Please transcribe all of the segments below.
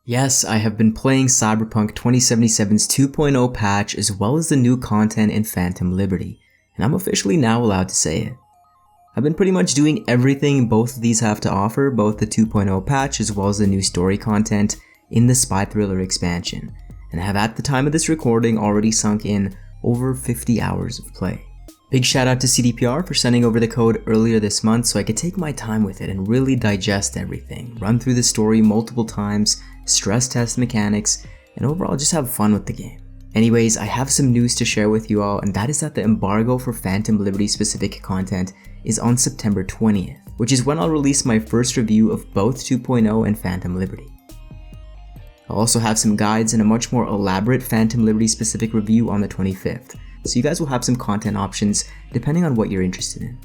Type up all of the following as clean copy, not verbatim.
Yes, I have been playing Cyberpunk 2077's 2.0 patch as well as the new content in Phantom Liberty, and I'm officially now allowed to say it. I've been pretty much doing everything both of these have to offer, both the 2.0 patch as well as the new story content in the Spy Thriller expansion, and have at the time of this recording already sunk in over 50 hours of play. Big shout out to CDPR for sending over the code earlier this month so I could take my time with it and really digest everything, run through the story multiple times, stress test mechanics, and overall just have fun with the game. Anyways, I have some news to share with you all, and that is that the embargo for Phantom Liberty specific content is on September 20th, which is when I'll release my first review of both 2.0 and Phantom Liberty. I'll also have some guides and a much more elaborate Phantom Liberty specific review on the 25th, so you guys will have some content options depending on what you're interested in.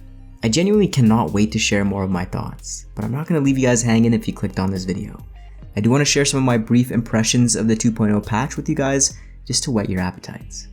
I genuinely cannot wait to share more of my thoughts, but I'm not going to leave you guys hanging if you clicked on this video. I do want to share some of my brief impressions of the 2.0 patch with you guys, just to whet your appetites.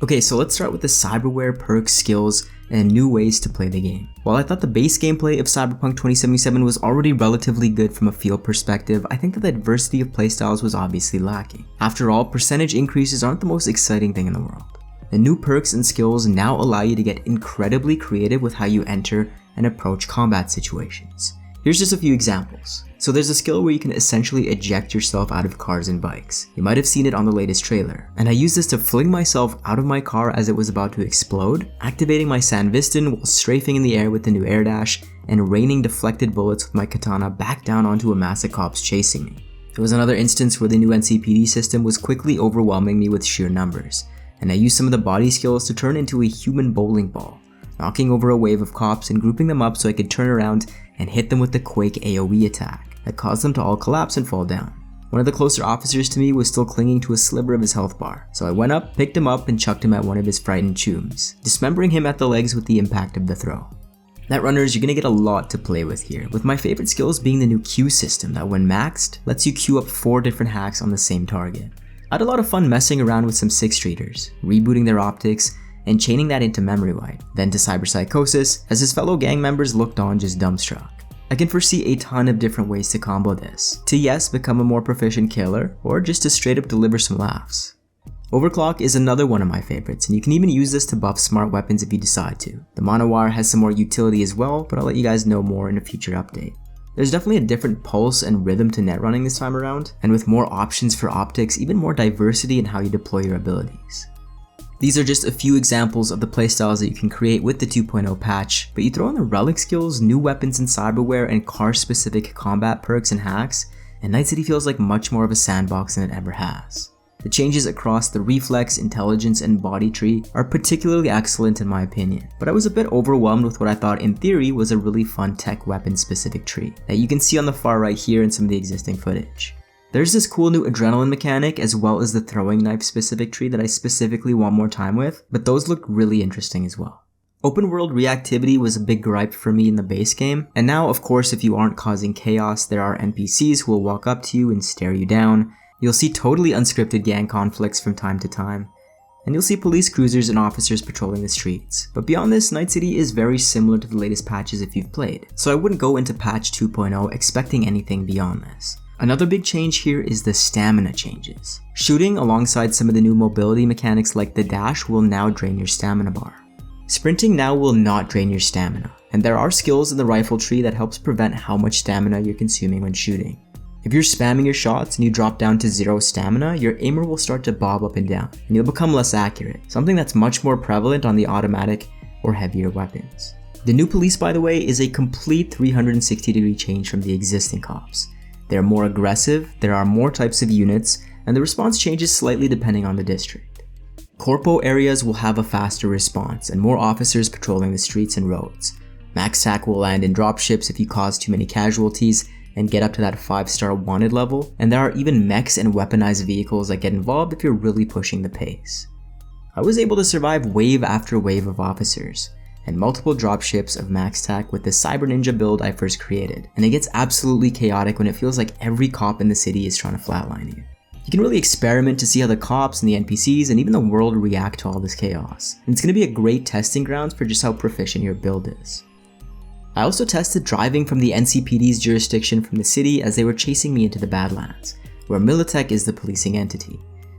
Okay, so let's start with the cyberware, perks, skills, and new ways to play the game. While I thought the base gameplay of Cyberpunk 2077 was already relatively good from a feel perspective, I think that the diversity of playstyles was obviously lacking. After all, percentage increases aren't the most exciting thing in the world. The new perks and skills now allow you to get incredibly creative with how you enter and approach combat situations. Here's just a few examples. So there's a skill where you can essentially eject yourself out of cars and bikes. You might have seen it on the latest trailer. And I used this to fling myself out of my car as it was about to explode, activating my Sandviston while strafing in the air with the new air dash, and raining deflected bullets with my katana back down onto a mass of cops chasing me. There was another instance where the new NCPD system was quickly overwhelming me with sheer numbers, and I used some of the body skills to turn into a human bowling ball, knocking over a wave of cops and grouping them up so I could turn around and hit them with the Quake AoE attack that caused them to all collapse and fall down. One of the closer officers to me was still clinging to a sliver of his health bar, so I went up, picked him up, and chucked him at one of his frightened chooms, dismembering him at the legs with the impact of the throw. Netrunners, you're gonna get a lot to play with here, with my favorite skills being the new Q system that when maxed, lets you queue up 4 different hacks on the same target. I had a lot of fun messing around with some 6th Streeters, rebooting their optics, and chaining that into memory wipe, then to cyberpsychosis, as his fellow gang members looked on just dumbstruck. I can foresee a ton of different ways to combo this, to yes, become a more proficient killer, or just to straight up deliver some laughs. Overclock is another one of my favorites, and you can even use this to buff smart weapons if you decide to. The monowire has some more utility as well, but I'll let you guys know more in a future update. There's definitely a different pulse and rhythm to net running this time around, and with more options for optics, even more diversity in how you deploy your abilities. These are just a few examples of the playstyles that you can create with the 2.0 patch, but you throw in the relic skills, new weapons and cyberware, and car-specific combat perks and hacks, and Night City feels like much more of a sandbox than it ever has. The changes across the reflex, intelligence, and body tree are particularly excellent in my opinion, but I was a bit overwhelmed with what I thought in theory was a really fun tech weapon specific tree that you can see on the far right here in some of the existing footage. There's this cool new adrenaline mechanic as well as the throwing knife specific tree that I specifically want more time with, but those look really interesting as well. Open world reactivity was a big gripe for me in the base game, and now of course if you aren't causing chaos, there are NPCs who will walk up to you and stare you down. You'll see totally unscripted gang conflicts from time to time, and you'll see police cruisers and officers patrolling the streets. But beyond this, Night City is very similar to the latest patches if you've played, so I wouldn't go into patch 2.0 expecting anything beyond this. Another big change here is the stamina changes. Shooting alongside some of the new mobility mechanics like the dash will now drain your stamina bar. Sprinting now will not drain your stamina, and there are skills in the rifle tree that helps prevent how much stamina you're consuming when shooting. If you're spamming your shots and you drop down to 0 stamina, your aimer will start to bob up and down, and you'll become less accurate, something that's much more prevalent on the automatic or heavier weapons. The new police, by the way, is a complete 360-degree change from the existing cops. They're more aggressive, there are more types of units, and the response changes slightly depending on the district. Corpo areas will have a faster response and more officers patrolling the streets and roads. Max TAC will land in dropships if you cause too many casualties, and get up to that 5-star wanted level, and there are even mechs and weaponized vehicles that get involved if you're really pushing the pace. I was able to survive wave after wave of officers, and multiple dropships of max TAC with the Cyber Ninja build I first created, and it gets absolutely chaotic when it feels like every cop in the city is trying to flatline you. You can really experiment to see how the cops and the NPCs and even the world react to all this chaos, and it's going to be a great testing grounds for just how proficient your build is. I also tested driving from the NCPD's jurisdiction from the city as they were chasing me into the Badlands. where Militech is the policing entity.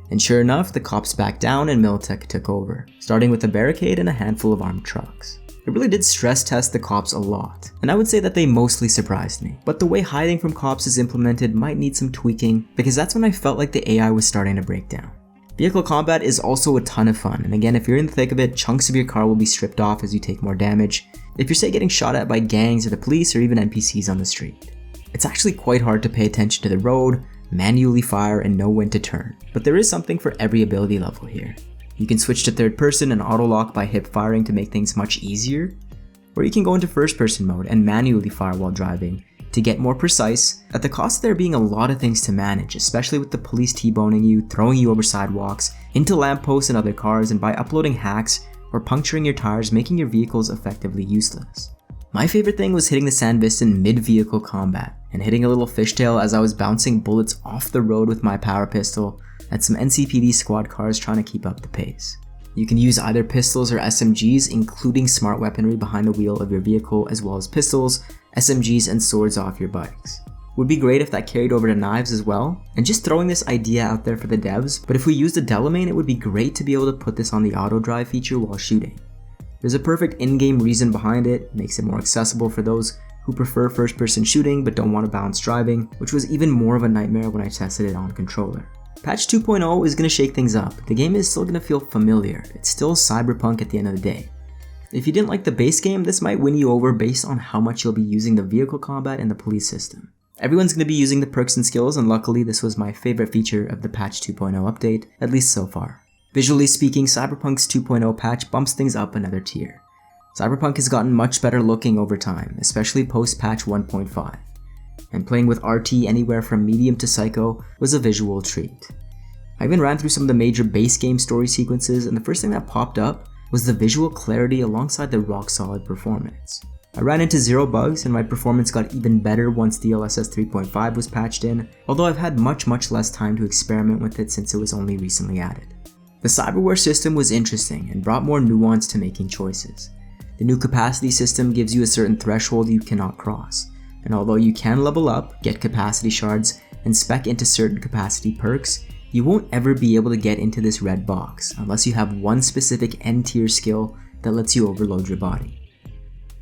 And sure enough, the cops backed down and Militech took over, starting with a barricade and a handful of armed trucks. It really did stress test the cops a lot, and I would say that they mostly surprised me. But the way hiding from cops is implemented might need some tweaking, because that's when I felt like the AI was starting to break down. Vehicle combat is also a ton of fun, and again, if you're in the thick of it, chunks of your car will be stripped off as you take more damage, if you're say getting shot at by gangs or the police or even NPCs on the street. It's actually quite hard to pay attention to the road, manually fire, and know when to turn, but there is something for every ability level here. You can switch to third person and auto lock by hip firing to make things much easier, or you can go into first person mode and manually fire while driving to get more precise, at the cost of there being a lot of things to manage, especially with the police T-boning you, throwing you over sidewalks, into lampposts and other cars, and by uploading hacks or puncturing your tires, making your vehicles effectively useless. My favorite thing was hitting the Sandviston mid-vehicle combat and hitting a little fishtail as I was bouncing bullets off the road with my power pistol at some NCPD squad cars trying to keep up the pace. You can use either pistols or SMGs, including smart weaponry behind the wheel of your vehicle, as well as pistols, SMGs, and swords off your bikes. Would be great if that carried over to knives as well, and just throwing this idea out there for the devs, but if we used a Delamain, it would be great to be able to put this on the auto drive feature while shooting. There's a perfect in-game reason behind it, makes it more accessible for those who prefer first-person shooting but don't want to balance driving, which was even more of a nightmare when I tested it on controller. Patch 2.0 is going to shake things up. The game is still going to feel familiar. It's still Cyberpunk at the end of the day. If you didn't like the base game, this might win you over based on how much you'll be using the vehicle combat and the police system. Everyone's going to be using the perks and skills, and luckily this was my favorite feature of the Patch 2.0 update, at least so far. Visually speaking, Cyberpunk's 2.0 patch bumps things up another tier. Cyberpunk has gotten much better looking over time, especially post-patch 1.5. And playing with RT anywhere from medium to psycho was a visual treat. I even ran through some of the major base game story sequences, and the first thing that popped up was the visual clarity alongside the rock-solid performance. I ran into 0 bugs, and my performance got even better once DLSS 3.5 was patched in, although I've had much less time to experiment with it since it was only recently added. The cyberware system was interesting and brought more nuance to making choices. The new capacity system gives you a certain threshold you cannot cross, and although you can level up, get capacity shards, and spec into certain capacity perks, you won't ever be able to get into this red box unless you have one specific N-tier skill that lets you overload your body.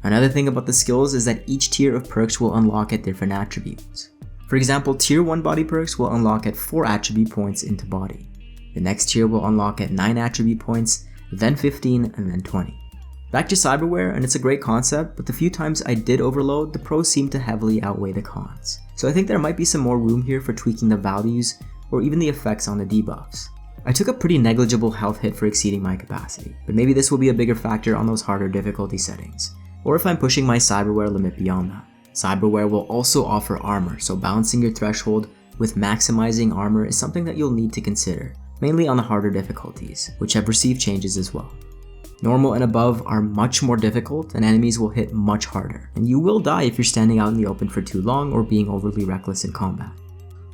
Another thing about the skills is that each tier of perks will unlock at different attributes. For example, tier 1 body perks will unlock at 4 attribute points into body. The next tier will unlock at 9 attribute points, then 15, and then 20. Back to cyberware, and it's a great concept, but the few times I did overload, the pros seem to heavily outweigh the cons. So I think there might be some more room here for tweaking the values or even the effects on the debuffs. I took a pretty negligible health hit for exceeding my capacity, but maybe this will be a bigger factor on those harder difficulty settings, or if I'm pushing my cyberware limit beyond that. Cyberware will also offer armor, so balancing your threshold with maximizing armor is something that you'll need to consider, mainly on the harder difficulties, which have received changes as well. Normal and above are much more difficult, and enemies will hit much harder, and you will die if you're standing out in the open for too long or being overly reckless in combat.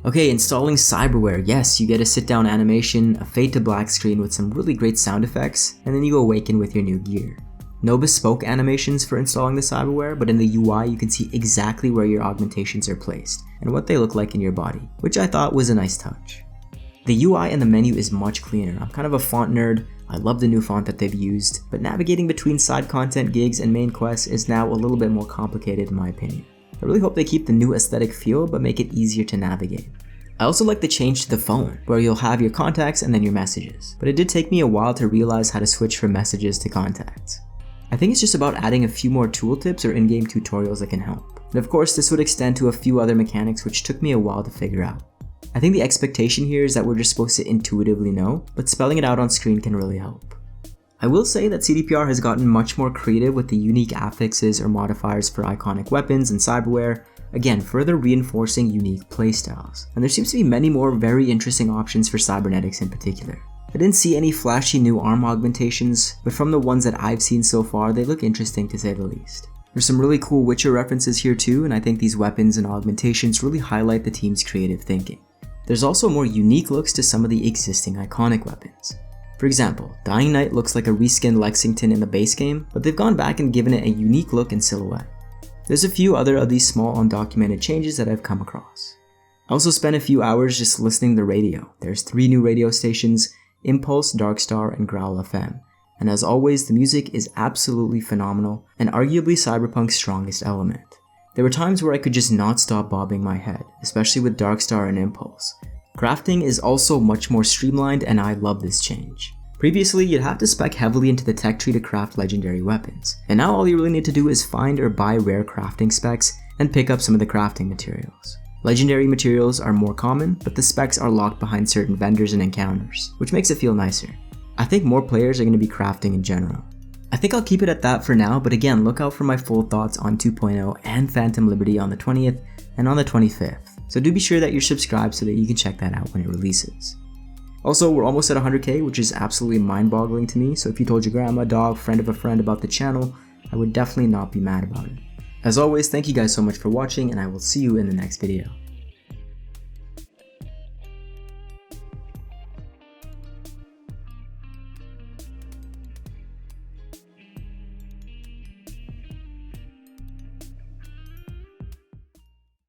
Okay, installing cyberware. Yes, you get a sit-down animation, a fade to black screen with some really great sound effects, and then you awaken with your new gear. No bespoke animations for installing the cyberware, but in the UI you can see exactly where your augmentations are placed, and what they look like in your body, which I thought was a nice touch. The UI and the menu is much cleaner. I'm kind of a font nerd, I love the new font that they've used, but navigating between side content gigs and main quests is now a little bit more complicated in my opinion. I really hope they keep the new aesthetic feel, but make it easier to navigate. I also like the change to the phone, where you'll have your contacts and then your messages, but it did take me a while to realize how to switch from messages to contacts. I think it's just about adding a few more tooltips or in-game tutorials that can help. And of course, this would extend to a few other mechanics which took me a while to figure out. I think the expectation here is that we're just supposed to intuitively know, but spelling it out on screen can really help. I will say that CDPR has gotten much more creative with the unique affixes or modifiers for iconic weapons and cyberware, again further reinforcing unique playstyles. And there seems to be many more very interesting options for cybernetics in particular. I didn't see any flashy new arm augmentations, but from the ones that I've seen so far, they look interesting to say the least. There's some really cool Witcher references here too, and I think these weapons and augmentations really highlight the team's creative thinking. There's also more unique looks to some of the existing iconic weapons. For example, Dying Knight looks like a reskinned Lexington in the base game, but they've gone back and given it a unique look and silhouette. There's a few other of these small undocumented changes that I've come across. I also spent a few hours just listening to the radio. There's 3 new radio stations, Impulse, Darkstar, and Growl FM. And as always, the music is absolutely phenomenal and arguably Cyberpunk's strongest element. There were times where I could just not stop bobbing my head, especially with Darkstar and Impulse. Crafting is also much more streamlined and I love this change. Previously, you'd have to spec heavily into the tech tree to craft legendary weapons, and now all you really need to do is find or buy rare crafting specs and pick up some of the crafting materials. Legendary materials are more common, but the specs are locked behind certain vendors and encounters, which makes it feel nicer. I think more players are going to be crafting in general. I think I'll keep it at that for now, but again, look out for my full thoughts on 2.0 and Phantom Liberty on the 20th and on the 25th, so do be sure that you're subscribed so that you can check that out when it releases. Also, we're almost at 100k, which is absolutely mind-boggling to me, so if you told your grandma, dog, friend of a friend about the channel, I would definitely not be mad about it. As always, thank you guys so much for watching, and I will see you in the next video.